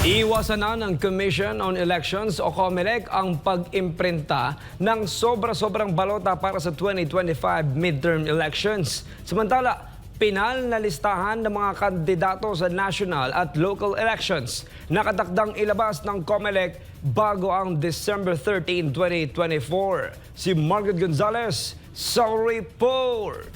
Iwasan na ng Commission on Elections o COMELEC ang pag-imprinta ng sobra-sobrang balota para sa 2025 midterm elections. Samantala, pinal na listahan ng mga kandidato sa national at local elections. Nakatakdang ilabas ng COMELEC bago ang December 13, 2024. Si Margaret Gonzalez sa report.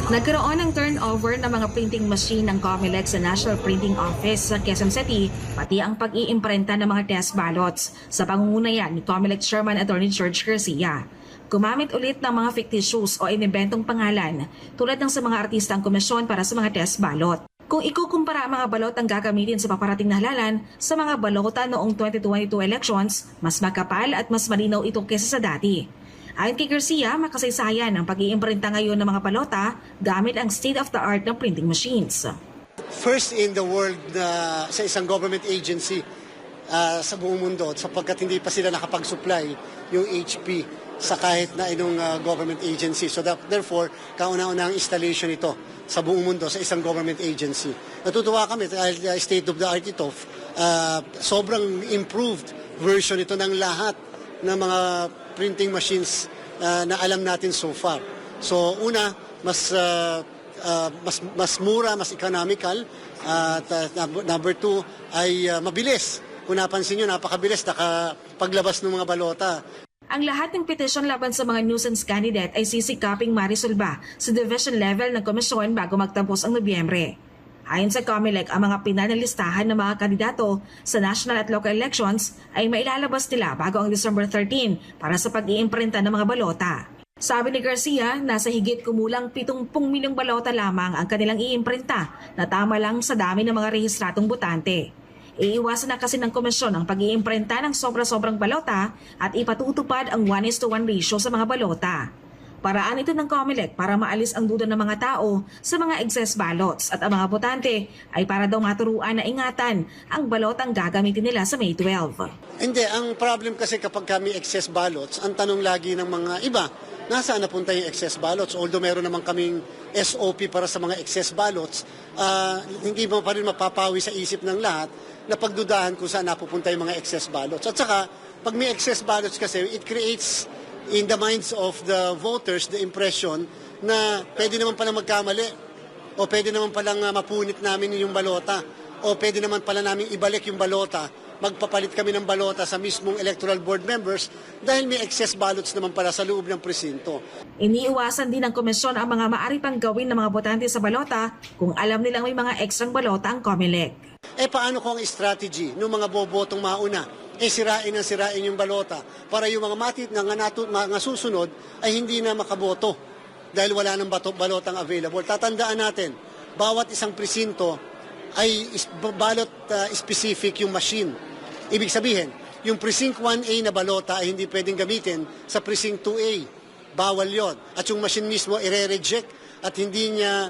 Nagkaroon ng turnover ng mga printing machine ng COMELEC sa National Printing Office sa Quezon City, pati ang pag-iimprenta ng mga test ballots sa pangunguna ni COMELEC Chairman Attorney George Garcia. Gumamit ulit ng mga fictitious o inibentong pangalan tulad ng sa mga artistang komisyon para sa mga test ballot. Kung ikukumpara ang mga balot ang gagamitin sa paparating na halalan sa mga balota noong 2022 elections, mas makapal at mas malinaw ito kesa sa dati. Ayon kay Garcia, makasaysayan ang pag-iimprinta ngayon ng mga balota gamit ang state-of-the-art na printing machines. First in the world na sa isang government agency sa buong mundo sapagkat hindi pa sila nakapag-supply yung HP sa kahit na inong government agency. So therefore, kauna-una ang installation ito sa buong mundo sa isang government agency. Natutuwa kami dahil state-of-the-art ito. Sobrang improved version ito ng lahat ng mga printing machines na alam natin so far. So una, mas mura, mas economical. Number two ay mabilis. Kung napansin nyo, napakabilis paglabas ng mga balota. Ang lahat ng petisyon laban sa mga nuisance candidate ay sisikaping marisolba sa division level ng komisyon bago magtapos ang Nobyembre. Ayon sa COMELEC, ang mga pinanalistahan ng mga kandidato sa national at local elections ay mailalabas nila bago ang December 13 para sa pag-iimprinta ng mga balota. Sabi ni Garcia, nasa higit kumulang 70 milyong balota lamang ang kanilang iimprinta na tama lang sa dami ng mga rehistratong botante. Iiwasan na kasi ng komisyon ang pag-iimprinta ng sobra-sobrang balota at ipatutupad ang 1:1 ratio sa mga balota. Paraan ito ng COMELEC para maalis ang duda ng mga tao sa mga excess ballots at ang mga botante ay para daw maturuan na ingatan ang balotang gagamitin nila sa May 12. Hindi, ang problem kasi kapag kami excess ballots, ang tanong lagi ng mga iba, nasaan napunta yung excess ballots? Although meron naman kaming SOP para sa mga excess ballots, hindi mo pa rin mapapawi sa isip ng lahat na pagdudahan kung saan napupunta yung mga excess ballots. At saka, pag may excess ballots kasi, it creates in the minds of the voters the impression na pwede naman palang magkamali o pwede naman palang mapunit namin yung balota o pwede naman pala namin ibalik yung balota, magpapalit kami ng balota sa mismong electoral board members dahil may excess ballots naman pala sa loob ng presinto. Iniiwasan din ng komisyon ang mga maaari pang gawin ng mga botante sa balota kung alam nilang may mga ekstrang balota ang COMELEC. Paano kung ang strategy ng mga bobotong mauna? Sirain yung balota para yung mga susunod ay hindi na makaboto dahil wala ng balotang available. Tatandaan natin, bawat isang presinto ay ballot specific yung machine. Ibig sabihin, yung precinct 1A na balota ay hindi pwedeng gamitin sa precinct 2A. Bawal yon. At yung machine mismo i-reject at hindi niya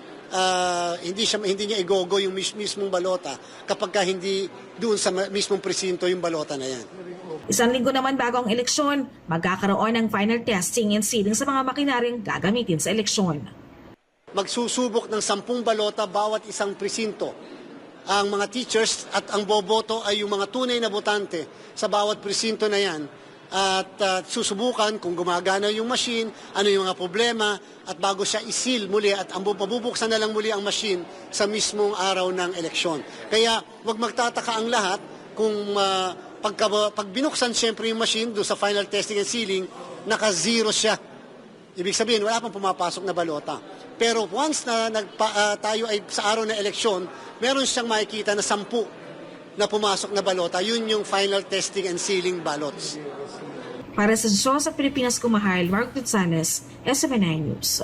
igogo yung mismong balota kapag hindi doon sa mismong presinto yung balota na yan. Isang linggo naman bago ang eleksyon, magkakaroon ng final testing and sealing sa mga makinaryang gagamitin sa eleksyon. Magsusubok ng 10 balota bawat isang presinto. Ang mga teachers at ang boboto ay yung mga tunay na botante sa bawat presinto na yan. At susubukan kung gumagana yung machine, ano yung mga problema, at bago siya isil muli at mabubuksan na lang muli ang machine sa mismong araw ng eleksyon. Kaya wag magtataka ang lahat kung pag binuksan siyempre yung machine doon sa final testing and sealing, naka-zero siya. Ibig sabihin, wala pang pumapasok na balota. Pero once na tayo ay sa araw ng eleksyon, meron siyang makikita na 10 na pumasok na balota, yun yung final testing and sealing ballots. Para sa Diyos at Pilipinas Kumahal, Mark Gonzalez, SMNI News.